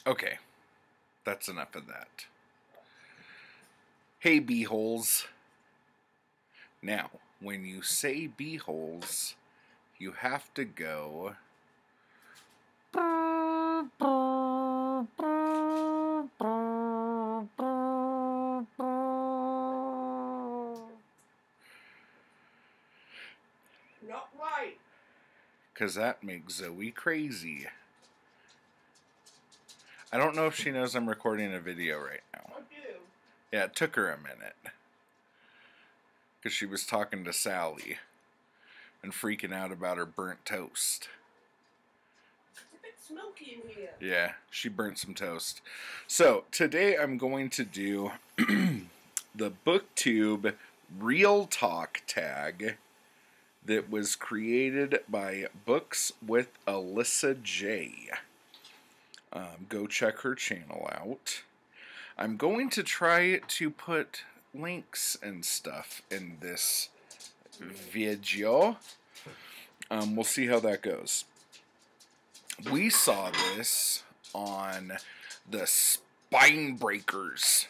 Okay, that's enough of that. Hey, beeholes. Now, when you say beeholes, you have to go... Not right. Because that makes Zoe crazy. I don't know if she knows I'm recording a video right now. I do. Yeah, it took her a minute. Because she was talking to Sally and freaking out about her burnt toast. It's a bit smoky in here. Yeah, she burnt some toast. So, today I'm going to do the Booktube Real Talk tag that was created by Books with Alyssa J. Go check her channel out. I'm going to try to put links and stuff in this video. We'll see how that goes. We saw this on the Spine Breakers,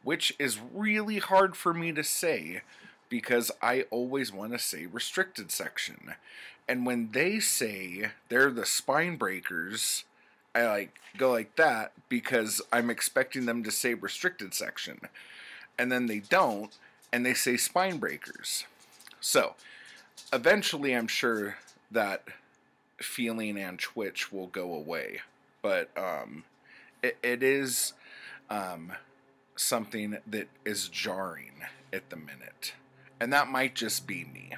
which is really hard for me to say because I always want to say restricted section. And when they say they're the Spine Breakers, I go like that because I'm expecting them to say restricted section. And then they don't, and they say Spine Breakers. So, eventually I'm sure that feeling and twitch will go away. But it is something that is jarring at the minute. And that might just be me.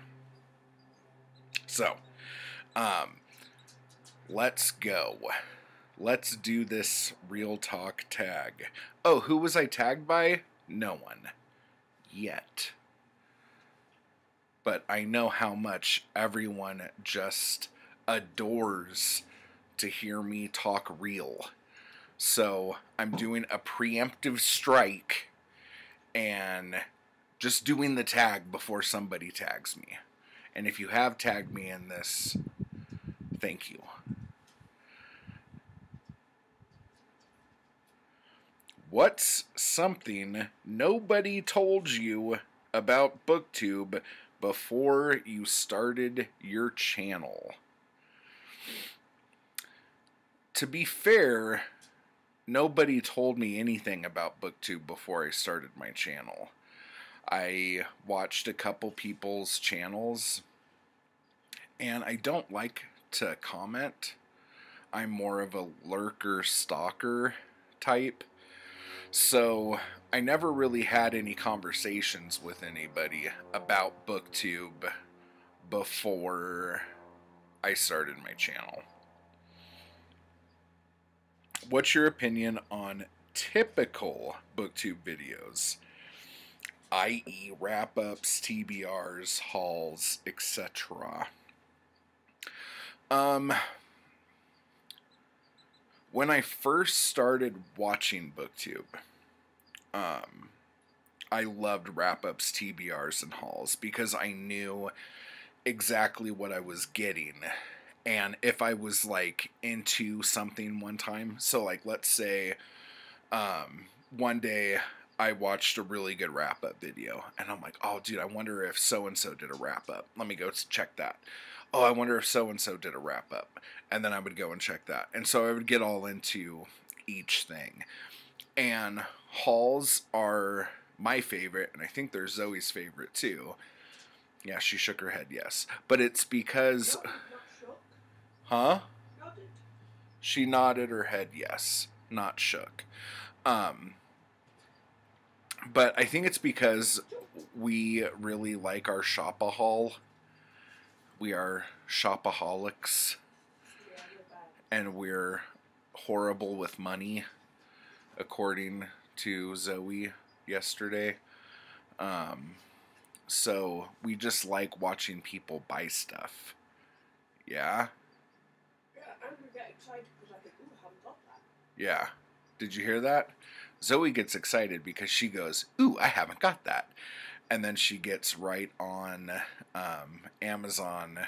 So, let's go. Let's do this real talk tag. Oh, who was I tagged by? No one. Yet. But I know how much everyone just adores to hear me talk real. So I'm doing a preemptive strike and just doing the tag before somebody tags me. And if you have tagged me in this, thank you. What's something nobody told you about Booktube before you started your channel? To be fair, nobody told me anything about Booktube before I started my channel. I watched a couple people's channels, and I don't like to comment. I'm more of a lurker stalker type. So I never really had any conversations with anybody about Booktube before I started my channel. What's your opinion on typical Booktube videos, i.e. wrap-ups, TBRs, hauls, etc.? When I first started watching Booktube, I loved wrap-ups, TBRs, and hauls because I knew exactly what I was getting. And if I was like into something one time, so like let's say one day I watched a really good wrap-up video and I'm like, oh dude, I wonder if so-and-so did a wrap-up. Let me go check that. Oh, I wonder if so-and-so did a wrap-up. And then I would go and check that. And so I would get all into each thing. And hauls are my favorite, and I think they're Zoe's favorite too. Yeah, she shook her head yes. But it's because... Huh? Nodded. She nodded her head yes, not shook. But I think it's because we really like our shop-a-haul. We are shopaholics, and we're horrible with money, according to Zoe yesterday. So we just like watching people buy stuff. Yeah? Yeah, and we get excited because I think, ooh, I haven't got that. Yeah. Did you hear that? Zoe gets excited because she goes, ooh, I haven't got that. And then she gets right on Amazon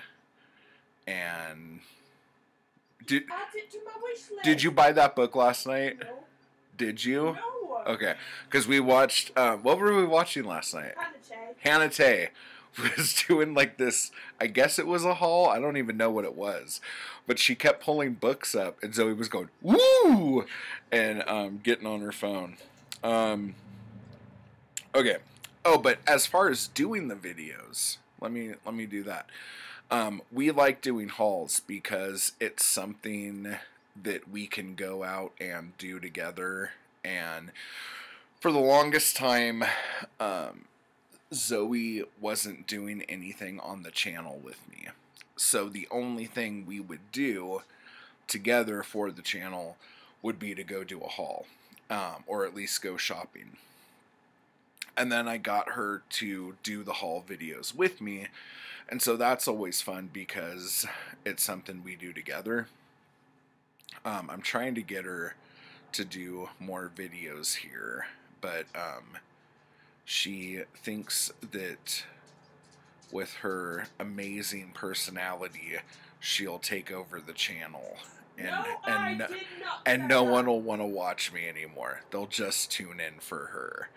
and Did Add it to my wish list. Did you buy that book last night? No. Did you? No. Okay, because we watched. What were we watching last night? Hannah Tay was doing like this. I guess it was a haul. I don't even know what it was, but she kept pulling books up, and Zoe was going woo, and getting on her phone. Okay. Oh, but as far as doing the videos, let me do that. We like doing hauls because it's something that we can go out and do together. And for the longest time, Zoe wasn't doing anything on the channel with me. So the only thing we would do together for the channel would be to go do a haul, or at least go shopping. And then I got her to do the haul videos with me. And so that's always fun because it's something we do together. I'm trying to get her to do more videos here, but she thinks that with her amazing personality, she'll take over the channel. And no one will want to watch me anymore. They'll just tune in for her.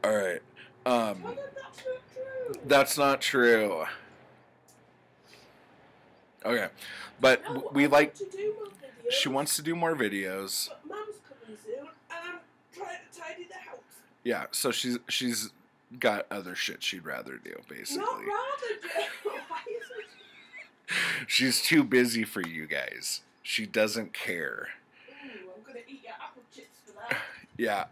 All right. That's not true. Okay, but No, we like. to do more videos, She wants to do more videos. but Mum's coming soon, and I'm trying to tidy the house. Yeah, so she's got other shit she'd rather do, basically. Not rather do. Why is it? She's too busy for you guys. She doesn't care. Ooh, I'm gonna eat your apple chips for that. Yeah,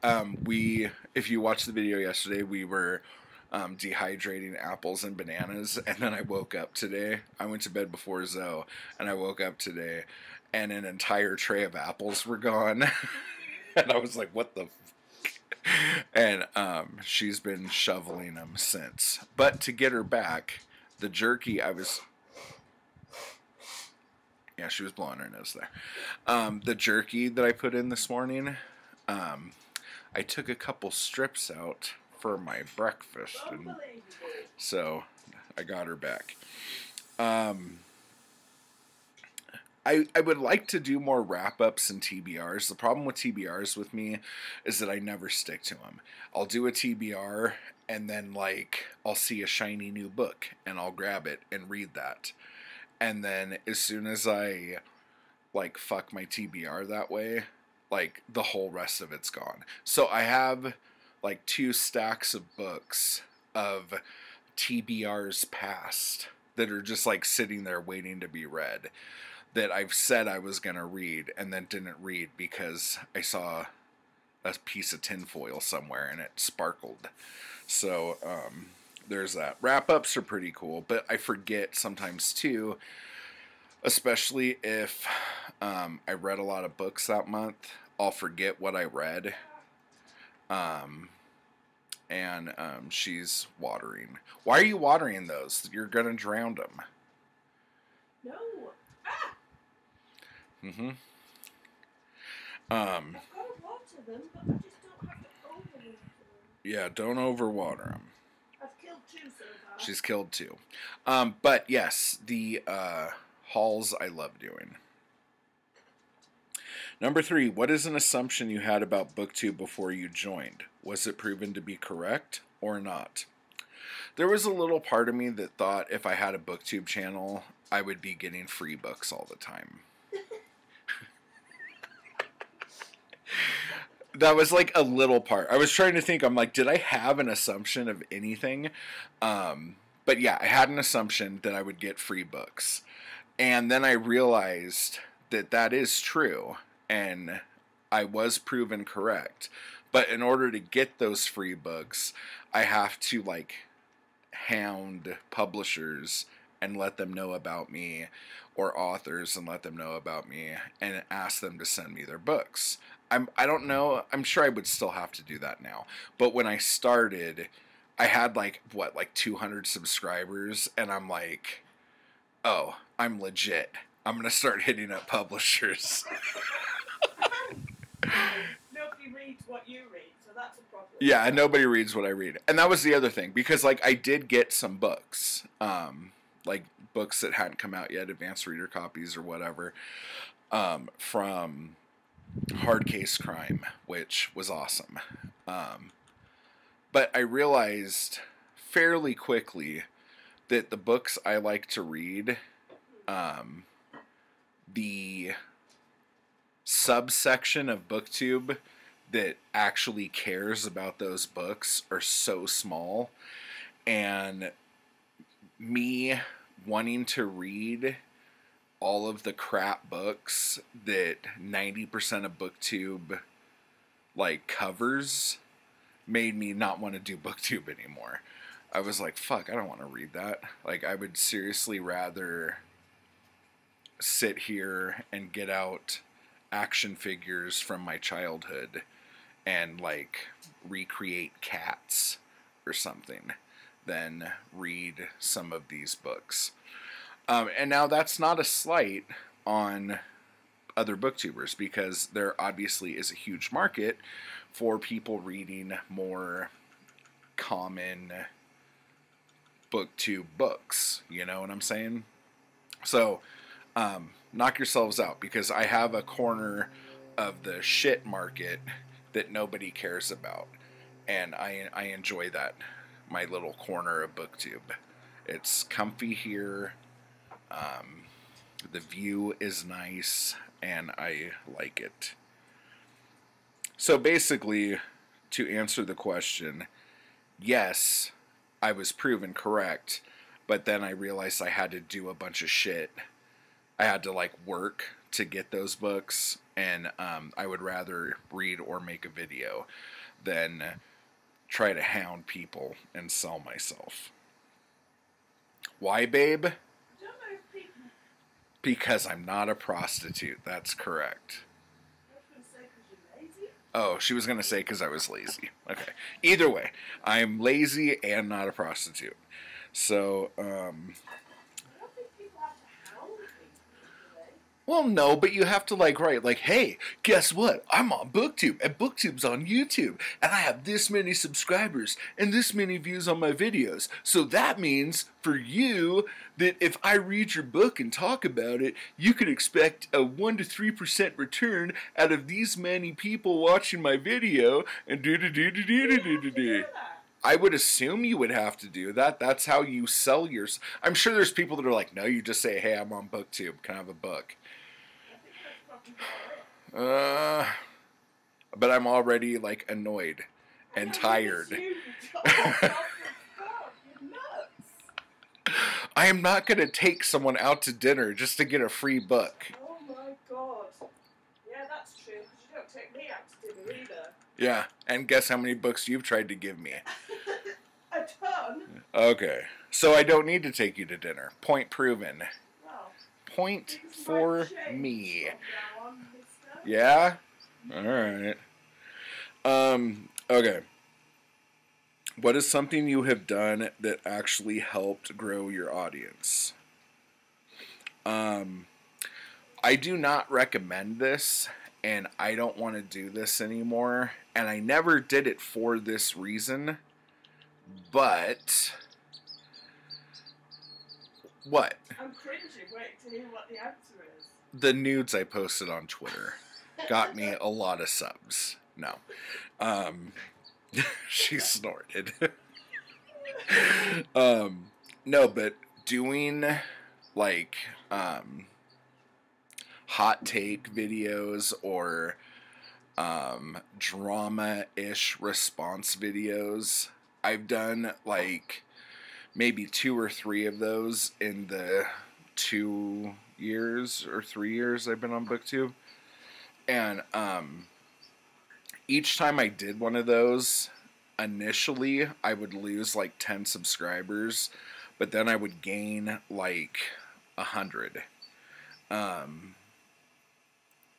if you watched the video yesterday, we were dehydrating apples and bananas, and then I woke up today. I went to bed before Zoe, and I woke up today, and an entire tray of apples were gone. And I was like, what the and she's been shoveling them since. But to get her back, the jerky yeah, she was blowing her nose there. The jerky that I put in this morning, I took a couple strips out for my breakfast, and so I got her back. I would like to do more wrap-ups and TBRs. The problem with TBRs with me is that I never stick to them. I'll do a TBR, and then, like, I'll see a shiny new book, and I'll grab it and read that. And then as soon as I, like, fuck my TBR that way, like, the whole rest of it's gone. So I have, like, 2 stacks of books of TBRs past that are just, like, sitting there waiting to be read, that I've said I was going to read and then didn't read because I saw a piece of tinfoil somewhere and it sparkled. So there's that. Wrap-ups are pretty cool, but I forget sometimes too, especially if I read a lot of books that month. I'll forget what I read. And she's watering. Why are you watering those? You're going to drown them. No. Ah! Mm-hmm. I've got to water them, but I just don't have to overwater them. Yeah, don't overwater them. I've killed 2 so far. She's killed 2. But yes, the hauls I love doing. Number 3, what is an assumption you had about Booktube before you joined? Was it proven to be correct or not? There was a little part of me that thought if I had a Booktube channel, I would be getting free books all the time. That was like a little part. I was trying to think, I'm like, did I have an assumption of anything? But yeah, I had an assumption that I would get free books. And then I realized that that is true. And I was proven correct. But in order to get those free books, I have to, like, hound publishers and let them know about me, or authors and let them know about me, and ask them to send me their books. I don't know, I'm sure I would still have to do that now. But when I started, I had like 200 subscribers, and I'm like, oh, I'm legit. I'm going to start hitting up publishers. Nobody reads what you read, so that's a problem. Yeah, and nobody reads what I read. And that was the other thing, because like I did get some books. like books that hadn't come out yet, advanced reader copies or whatever, from Hard Case Crime, which was awesome. But I realized fairly quickly that the books I like to read, the subsection of Booktube that actually cares about those books are so small, and me wanting to read all of the crap books that 90% of Booktube like covers made me not want to do Booktube anymore. I was like, fuck, I don't want to read that. Like, I would seriously rather sit here and get out action figures from my childhood and like recreate cats or something than read some of these books. And now that's not a slight on other booktubers, because there obviously is a huge market for people reading more common booktube books. You know what I'm saying? So, knock yourselves out, because I have a corner of the shit market that nobody cares about, and I enjoy that, my little corner of Booktube. It's comfy here. The view is nice, and I like it. So basically, to answer the question, yes, I was proven correct, but then I realized I had to do a bunch of shit. I had to like work to get those books, and I would rather read or make a video than try to hound people and sell myself. Why, babe? I don't know if people. Because I'm not a prostitute. That's correct. I was going to say because you're lazy. Oh, she was going to say because I was lazy. Okay. Either way, I'm lazy and not a prostitute. So, I don't think people have to hound people, do they? well, no, but you have to like write like, hey, guess what? I'm on Booktube, and Booktube's on YouTube, and I have this many subscribers and this many views on my videos. So that means for you that if I read your book and talk about it, you can expect a 1 to 3% return out of these many people watching my video, and do. I would assume you would have to do that. That's how you sell yours. I'm sure there's people that are like, no, you just say, hey, I'm on Booktube. Can I have a book? But I'm already like annoyed and tired. I am not going to take someone out to dinner just to get a free book. Oh my god. Yeah, that's true, because you don't take me out to dinner either. Yeah, and guess how many books you've tried to give me? A ton. Okay, so I don't need to take you to dinner. Point proven. Well, Point things for might change me. from now on, mister. Yeah? Alright. Okay. What is something you have done that actually helped grow your audience? I do not recommend this, and I don't want to do this anymore, and I never did it for this reason, but what? I'm cringing. Wait to hear what the answer is. The nudes I posted on Twitter got me a lot of subs. No. She snorted. No, but doing like hot take videos or drama-ish response videos, I've done like maybe 2 or 3 of those in the 2 years or 3 years I've been on Booktube. And each time I did one of those, initially I would lose like 10 subscribers, but then I would gain like 100.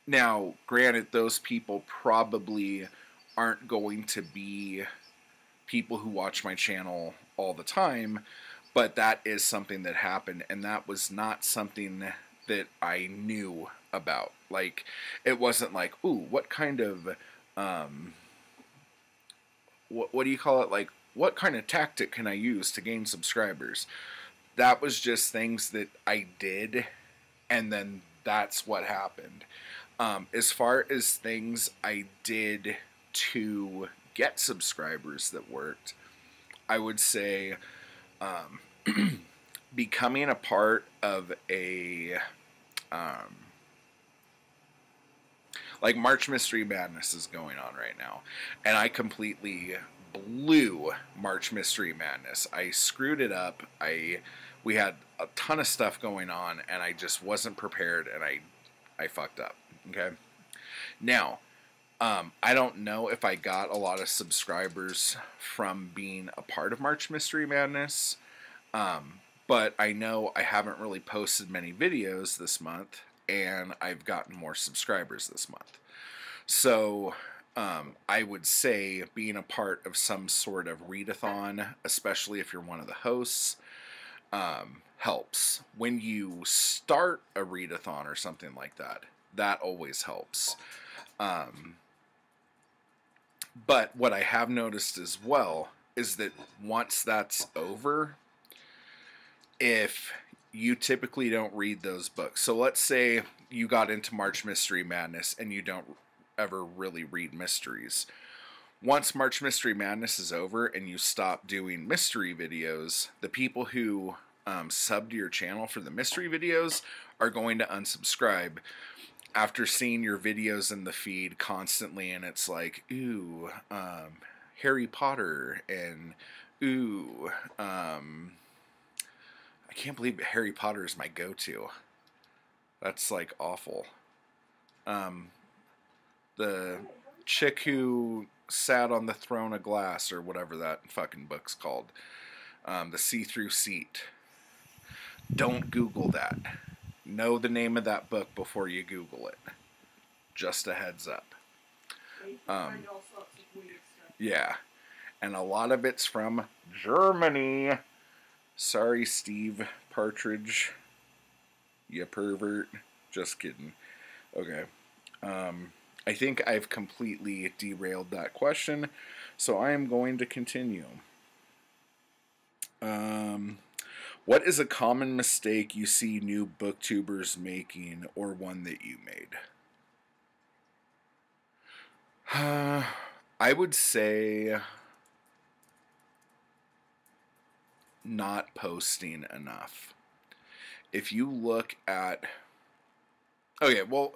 Now, granted, those people probably aren't going to be people who watch my channel all the time, but that is something that happened, and that was not something that I knew about. Like, it wasn't like, ooh, what kind of what do you call it? Like, what kind of tactic can I use to gain subscribers? that was just things that I did, and then that's what happened. As far as things I did to get subscribers that worked, I would say becoming a part of a like March Mystery Madness is going on right now, and I completely blew March Mystery Madness. I screwed it up. We had a ton of stuff going on, and I just wasn't prepared, and I fucked up. Okay, now I don't know if I got a lot of subscribers from being a part of March Mystery Madness, but I know I haven't really posted many videos this month, and I've gotten more subscribers this month. So I would say being a part of some sort of readathon, especially if you're one of the hosts, helps. When you start a readathon or something like that, that always helps. But what I have noticed as well is that once that's over, if you typically don't read those books. So let's say you got into March Mystery Madness and you don't ever really read mysteries. Once March Mystery Madness is over and you stop doing mystery videos, the people who sub to your channel for the mystery videos are going to unsubscribe after seeing your videos in the feed constantly, and it's like, ooh, Harry Potter, and ooh, I can't believe Harry Potter is my go-to. That's like awful. The chick who sat on the throne of glass, or whatever that fucking book's called. The see-through seat. Don't Google that. Know the name of that book before you Google it. Just a heads up. Yeah. And a lot of it's from Germany. Sorry, Steve Partridge. You pervert. Just kidding. Okay. I think I've completely derailed that question, so I am going to continue. What is a common mistake you see new booktubers making, or one that you made? I would say not posting enough. If you look at... Okay, well,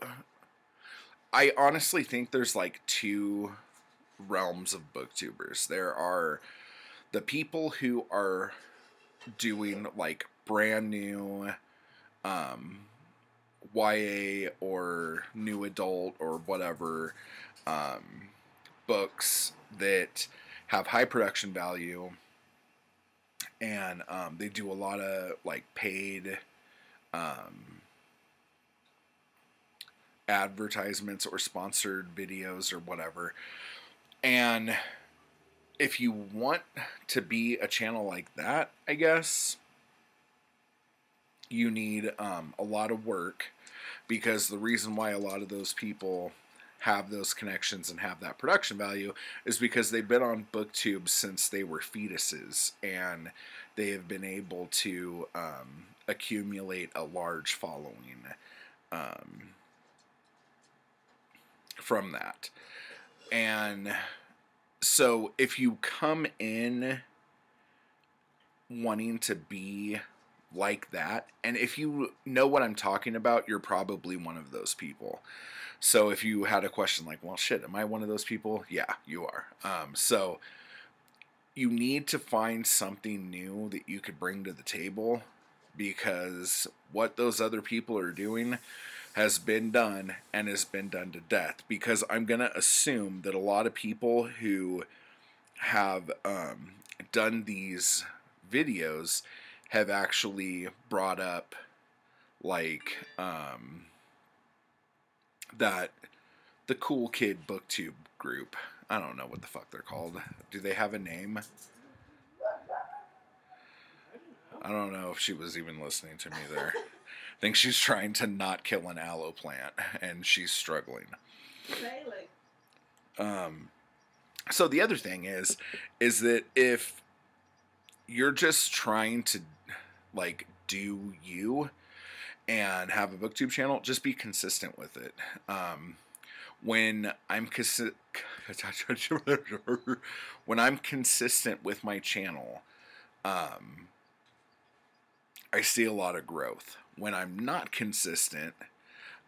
I honestly think there's like two realms of booktubers. There are the people who are doing like brand new YA or new adult or whatever books that have high production value, and they do a lot of like paid advertisements or sponsored videos or whatever. And if you want to be a channel like that, I guess you need a lot of work, because the reason why a lot of those people have those connections and have that production value is because they've been on Booktube since they were fetuses, and they have been able to accumulate a large following from that. And so if you come in wanting to be like that, and if you know what I'm talking about, you're probably one of those people. So if you had a question like, well, shit, am I one of those people? Yeah, you are. So you need to find something new that you could bring to the table, because what those other people are doing has been done, and has been done to death. Because I'm going to assume that a lot of people who have done these videos have actually brought up like that the Cool Kid Booktube group. I don't know what the fuck they're called. Do they have a name? I don't know if she was even listening to me there. I think she's trying to not kill an aloe plant, and she's struggling. So the other thing is that if you're just trying to like, do you and have a booktube channel, just be consistent with it. When I'm when I'm consistent with my channel, I see a lot of growth. When I'm not consistent,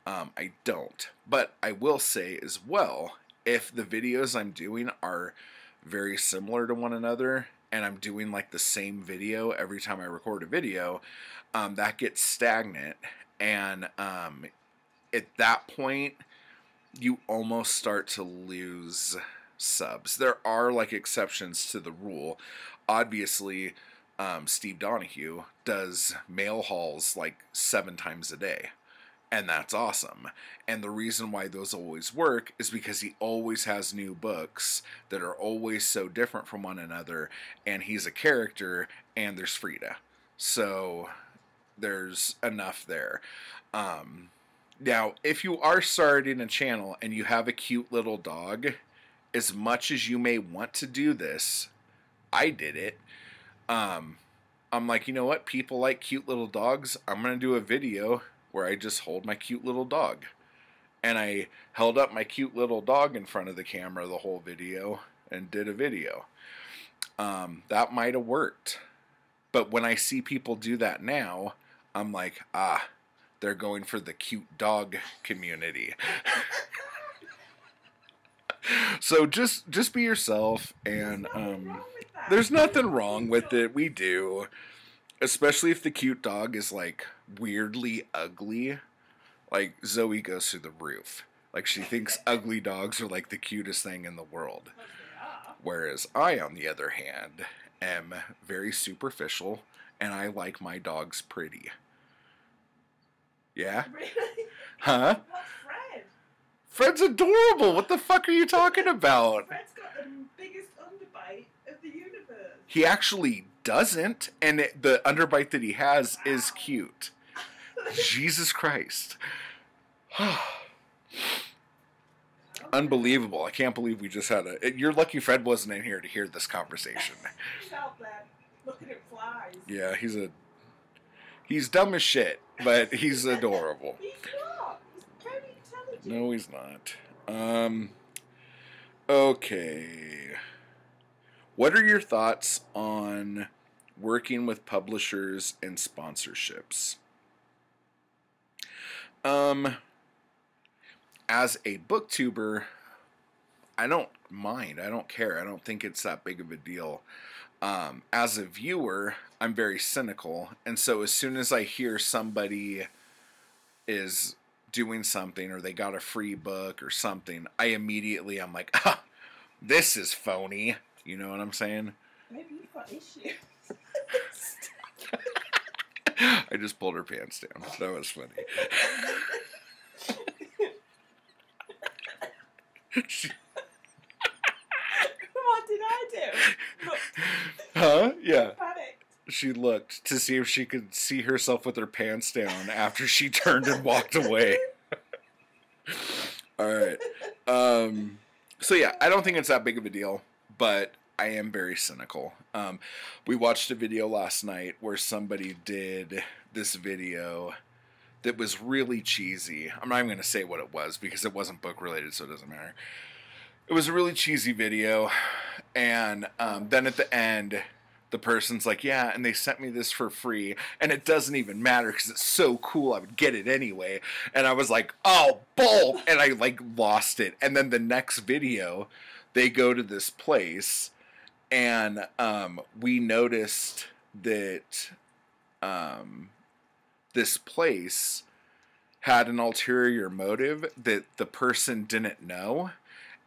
I don't. But I will say as well, if the videos I'm doing are very similar to one another, and I'm doing like the same video every time I record a video, that gets stagnant, and at that point, you almost start to lose subs. There are like exceptions to the rule. Obviously, Steve Donahue does mail hauls like 7 times a day. And that's awesome. And the reason why those always work is because he always has new books that are always so different from one another. And he's a character, and there's Frida. So there's enough there. Now, if you are starting a channel and you have a cute little dog, as much as you may want to do this, I did it. I'm like, you know what? People like cute little dogs. I'm going to do a video where I just hold my cute little dog. And I held up my cute little dog in front of the camera the whole video and did a video. That might have worked. But when I see people do that now, I'm like, they're going for the cute dog community. So just be yourself, and there's nothing wrong with it. We do. Especially if the cute dog is like weirdly ugly. Like Zoe goes through the roof. Like she thinks ugly dogs are like the cutest thing in the world. Whereas I, on the other hand, am very superficial, and I like my dogs pretty. Yeah? Really? Huh? What's Fred? Fred's adorable. What the fuck are you talking about? Fred's got the biggest underbite of the universe. He actually doesn't, and the underbite that he has is cute. Jesus Christ. Unbelievable. I can't believe we just had you're lucky Fred wasn't in here to hear this conversation. He's out there looking at flies. Yeah, he's dumb as shit, but he's adorable. He's not. He's very intelligent. No, he's not. Okay. What are your thoughts on working with publishers and sponsorships? As a booktuber, I don't mind. I don't care. I don't think it's that big of a deal. As a viewer, I'm very cynical, and so as soon as I hear somebody is doing something or they got a free book or something, I'm like, this is phony. You know what I'm saying? Maybe you've got issues. I just pulled her pants down. That was funny. What did I do? Look. Huh? Yeah. Panicked. She looked to see if she could see herself with her pants down after she turned and walked away. All right. So yeah, I don't think it's that big of a deal, but I am very cynical. We watched a video last night where somebody did this video that was really cheesy. I'm not even going to say what it was because it wasn't book related, so it doesn't matter. It was a really cheesy video, and then at the end, the person's like, yeah, and they sent me this for free, and it doesn't even matter because it's so cool, I would get it anyway. And I was like, oh, bull! And I, like, lost it. And then the next video, they go to this place, and we noticed that this place had an ulterior motive that the person didn't know.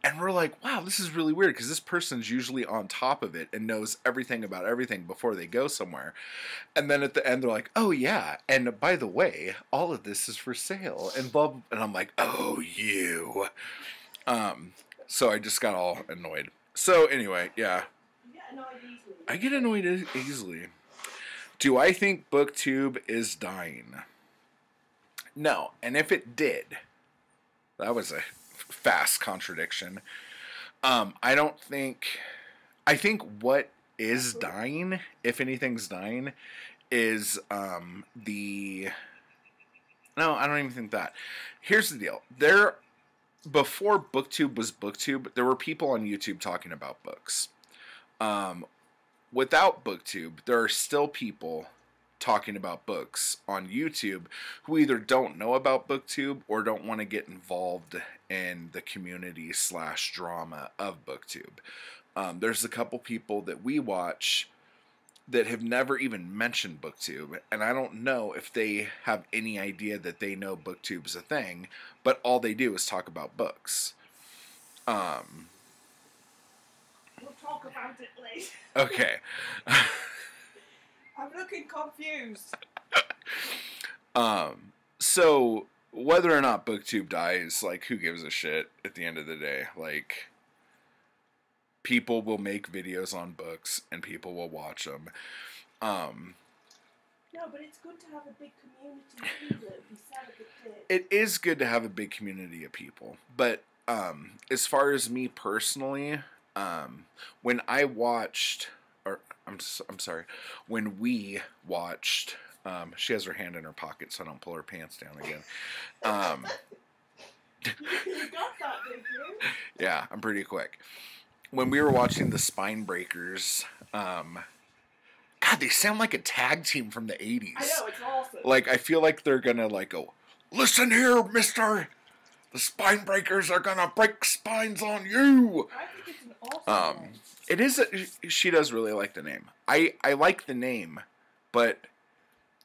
And we're like, wow, this is really weird because this person's usually on top of it and knows everything about everything before they go somewhere. And then at the end, they're like, oh, yeah. And by the way, all of this is for sale. And blah, blah. And I'm like, oh, you. So I just got all annoyed. So anyway, yeah. You get annoyed easily. I get annoyed easily. Do I think Booktube is dying? No. And if it did, that was a fast contradiction. I think what is dying, if anything's dying, is the... No, I don't even think that. Here's the deal. Before Booktube was Booktube, there were people on YouTube talking about books. Without Booktube, there are still people talking about books on YouTube who either don't know about Booktube or don't want to get involved in the community / drama of Booktube. There's a couple people that we watch that have never even mentioned Booktube, and I don't know if they have any idea that they know Booktube's a thing, but all they do is talk about books. We'll talk about it later. Okay. I'm looking confused. So whether or not Booktube dies, like, who gives a shit at the end of the day? Like, people will make videos on books and people will watch them. No, but it's good to have a big community either. Be sad if it did. It is good to have a big community of people, but as far as me personally, when I watched, or I'm sorry, when we watched, she has her hand in her pocket so I don't pull her pants down again. You got that, didn't you? Yeah, I'm pretty quick. When we were watching the Spine Breakers, God, they sound like a tag team from the 80s. I know, it's awesome. Like, I feel like they're gonna, like, go, listen here, mister! The Spine Breakers are gonna break spines on you! I think it's an awesome name. It is, she does really like the name. I like the name, but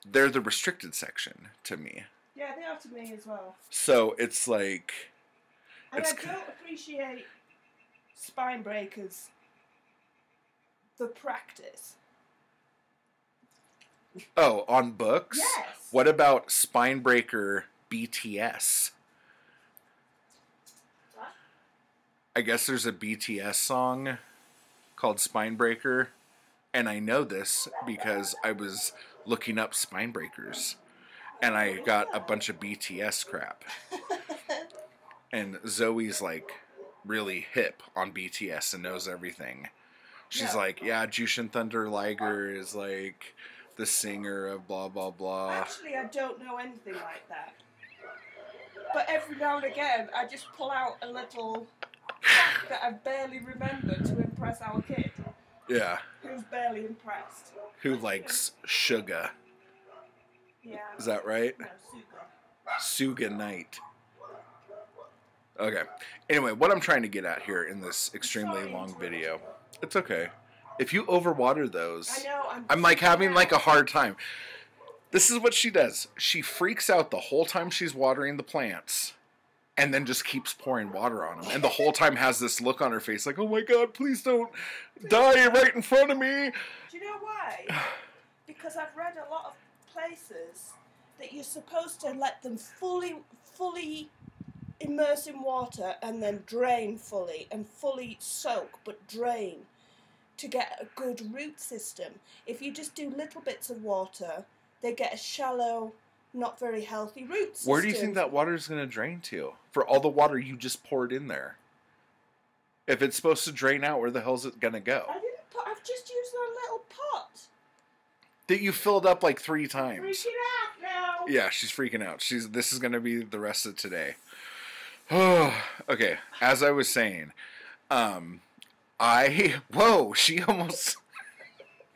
they're the restricted section to me. Yeah, they are to me as well. So, it's like... And I don't appreciate Spine Breakers, the practice. Oh, on books? Yes. What about Spinebreaker BTS? What? I guess there's a BTS song called Spinebreaker, and I know this because I was looking up Spinebreakers, and I got a bunch of BTS crap. And Zoe's, like, really hip on BTS and knows everything. She's like, yeah, Jushin Thunder Liger is, like, the singer of blah, blah, blah. Actually, I don't know anything like that. But every now and again, I just pull out a little fact that I barely remember to impress our kid. Yeah. Who's barely impressed. Who likes Suga. Yeah. Is that right? No, Suga. Suga Knight. Okay. Anyway, what I'm trying to get at here in this extremely long video. It's okay. If you overwater those, I know, I'm like having like a hard time. This is what she does. She freaks out the whole time she's watering the plants and then just keeps pouring water on them. And the whole time has this look on her face like, oh my God, please don't die right in front of me. Do you know why? Because I've read a lot of places that you're supposed to let them fully immerse in water and then drain fully and fully soak but drain to get a good root system. If you just do little bits of water, they get a shallow, not very healthy root system. Where do you think that water is going to drain to? For all the water you just poured in there. If it's supposed to drain out, where the hell is it going to go? I've just used a little pot. That you filled up like 3 times. Freaking out now. Yeah, she's freaking out. This is going to be the rest of today. Okay, as I was saying, she almost...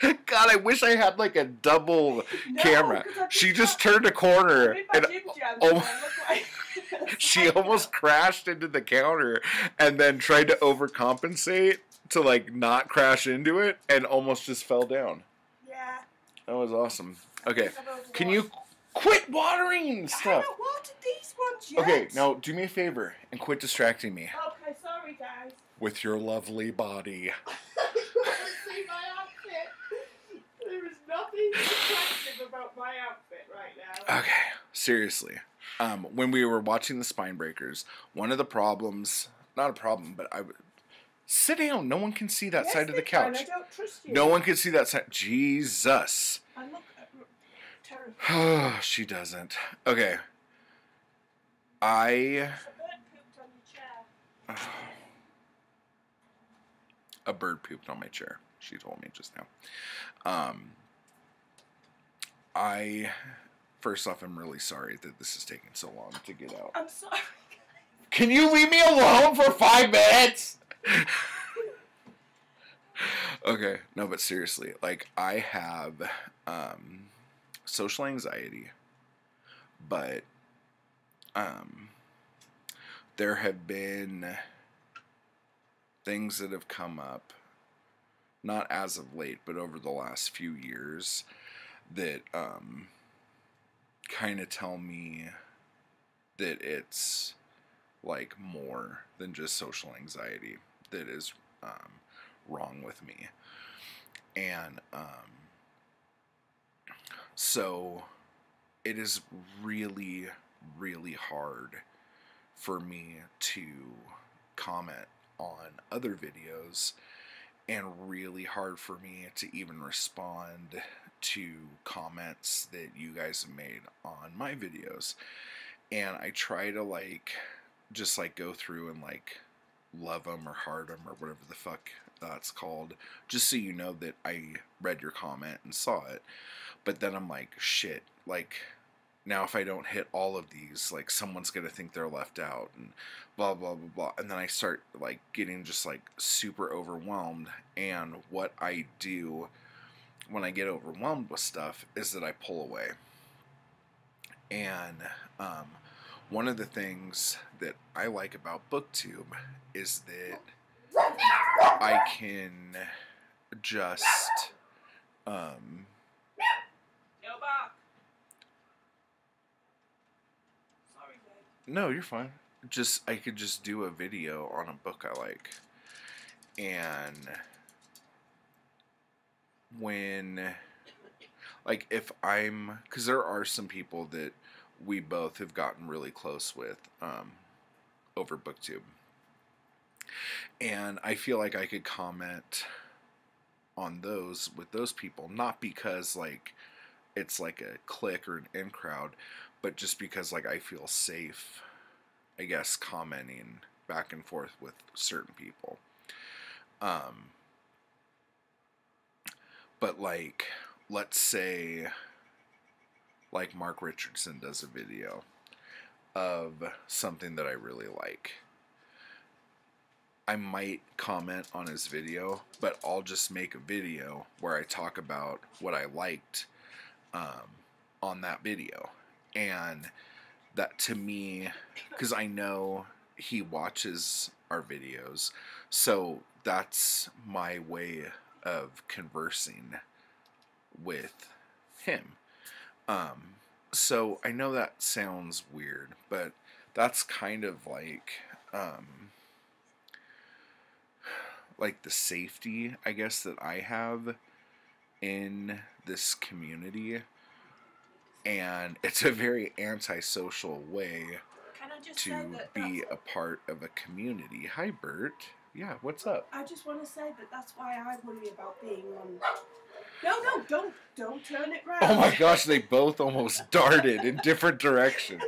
God, I wish I had like a double camera. She just turned a corner and she almost crashed into the counter and then tried to overcompensate to like not crash into it and almost just fell down. Yeah. That was awesome. Okay, can you quit watering stuff? I haven't watered these ones yet. Okay, now do me a favor and quit distracting me. Okay, sorry guys. With your lovely body. See my outfit? There is nothing attractive about my outfit right now. Okay, seriously. When we were watching the Spine Breakers, one of the problems, not a problem, but I would... Sit down. No one can see that side of the couch. I don't trust you. No one can see that side. Jesus. I look terrified. She doesn't. Okay. A bird pooped on your chair. A bird pooped on my chair. She told me just now. First off, I'm really sorry that this is taking so long to get out. I'm sorry. Can you leave me alone for 5 minutes? Okay, no, but seriously, like, I have social anxiety, but there have been things that have come up, not as of late, but over the last few years, that kind of tell me that it's like more than just social anxiety that is wrong with me. And so it is really, really hard for me to comment on other videos, and really hard for me to even respond to comments that you guys have made on my videos. And I try to like just like go through and like love them or heart them or whatever the fuck that's called, just so you know that I read your comment and saw it. But then I'm like, shit, like, now if I don't hit all of these, like, someone's gonna think they're left out, and blah blah blah blah. And then I start like getting just like super overwhelmed. And what I do when I get overwhelmed with stuff is that I pull away. And one of the things that I like about Booktube is that I can just no, you're fine. I could just do a video on a book I like. And when, like, if I'm, because there are some people that we both have gotten really close with over Booktube. And I feel like I could comment on those with those people, not because like it's like a clique or an in crowd, but just because like I feel safe, I guess, commenting back and forth with certain people. But like, let's say like Mark Richardson does a video of something that I really like. I might comment on his video, but I'll just make a video where I talk about what I liked on that video. And that, to me, because I know he watches our videos, so that's my way of conversing with him. So I know that sounds weird, but that's kind of like the safety, I guess, that I have in this community. And it's a very antisocial way to be a part of a community. Hi, Bert. Yeah, what's up? I just want to say that that's why I worry about being on... No, don't turn it round. Oh my gosh, they both almost darted in different directions.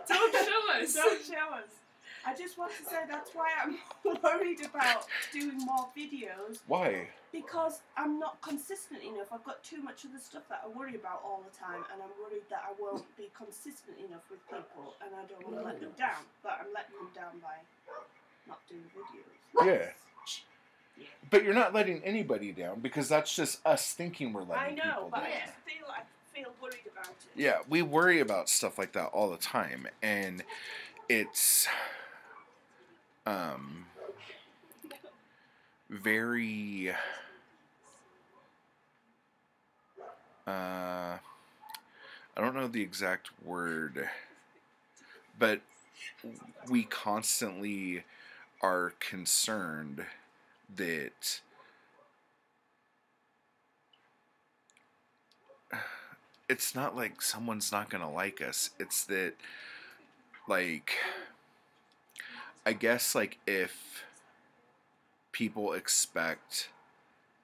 Don't show us. Don't show us. I just want to say that's why I'm worried about doing more videos. Why? Because I'm not consistent enough. I've got too much of the stuff that I worry about all the time, and I'm worried that I won't be consistent enough with people, and I don't want to let them down. But I'm letting them down by not doing videos. Yeah. But you're not letting anybody down, because that's just us thinking we're letting people down. I know, but I feel worried about it. Yeah, we worry about stuff like that all the time, and it's very I don't know the exact word, but we constantly are concerned that it's not like someone's not gonna like us. It's that, like, I guess, like, if people expect,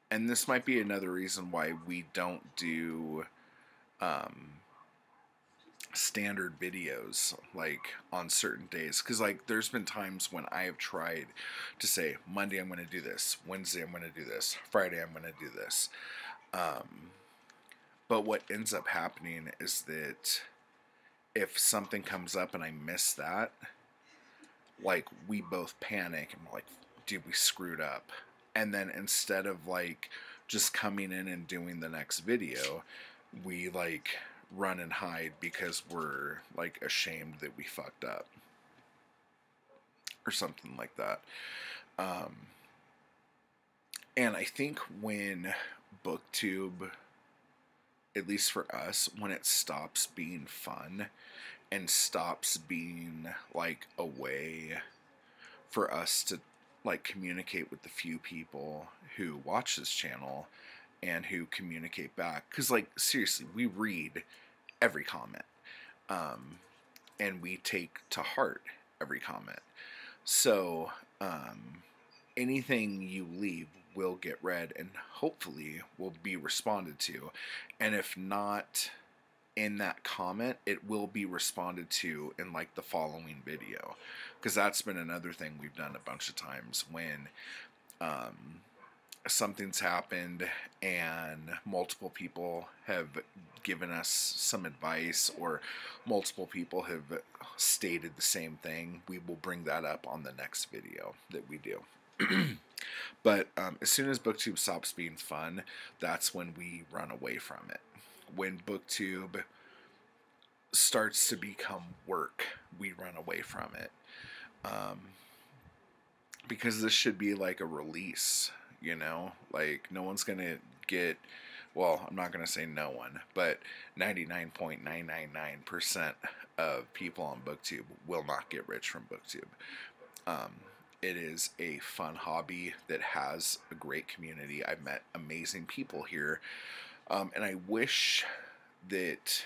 and this might be another reason why we don't do standard videos like on certain days, because like there's been times when I have tried to say Monday I'm going to do this, Wednesday I'm going to do this, Friday I'm going to do this, But what ends up happening is that if something comes up and I miss that, like, we both panic and we're like, dude, we screwed up. And then instead of like just coming in and doing the next video, we like run and hide because we're like ashamed that we fucked up or something like that. And I think when Booktube, at least for us, when it stops being fun and stops being like a way for us to like communicate with the few people who watch this channel and who communicate back, because like seriously, we read every comment, and we take to heart every comment. So anything you leave will get read and hopefully will be responded to, and if not in that comment, it will be responded to in like the following video, because that's been another thing we've done a bunch of times when something's happened and multiple people have given us some advice, or multiple people have stated the same thing. We will bring that up on the next video that we do. But as soon as Booktube stops being fun, that's when we run away from it. When Booktube starts to become work, we run away from it. Because this should be like a release, you know? Like, no one's going to get, well, I'm not going to say no one, but 99.999% of people on Booktube will not get rich from Booktube. It is a fun hobby that has a great community. I've met amazing people here. And I wish that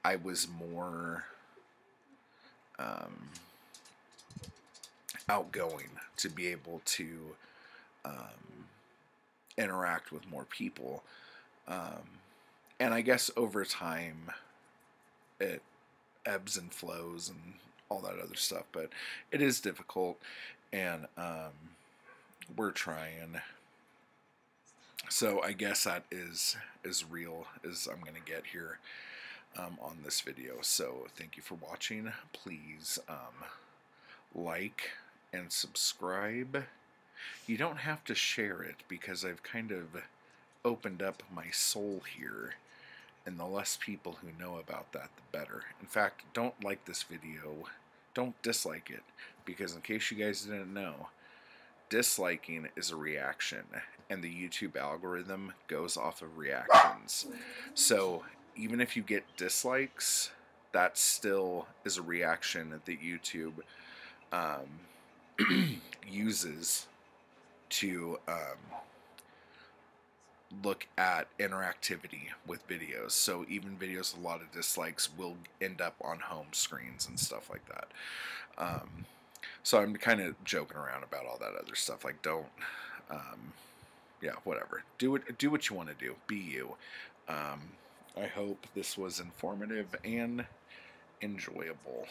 I was more outgoing to be able to interact with more people. And I guess over time it ebbs and flows and all that other stuff, but it is difficult, and we're trying. So I guess that is as real as I'm going to get here on this video. So thank you for watching. Please like and subscribe. You don't have to share it, because I've kind of opened up my soul here, and the less people who know about that, the better. In fact, don't like this video. Don't dislike it, because in case you guys didn't know, disliking is a reaction, and the YouTube algorithm goes off of reactions. So even if you get dislikes, that still is a reaction that YouTube uses to look at interactivity with videos. So even videos with a lot of dislikes will end up on home screens and stuff like that. So I'm kind of joking around about all that other stuff. Like, don't, yeah, whatever. Do what you want to do. Be you. I hope this was informative and enjoyable.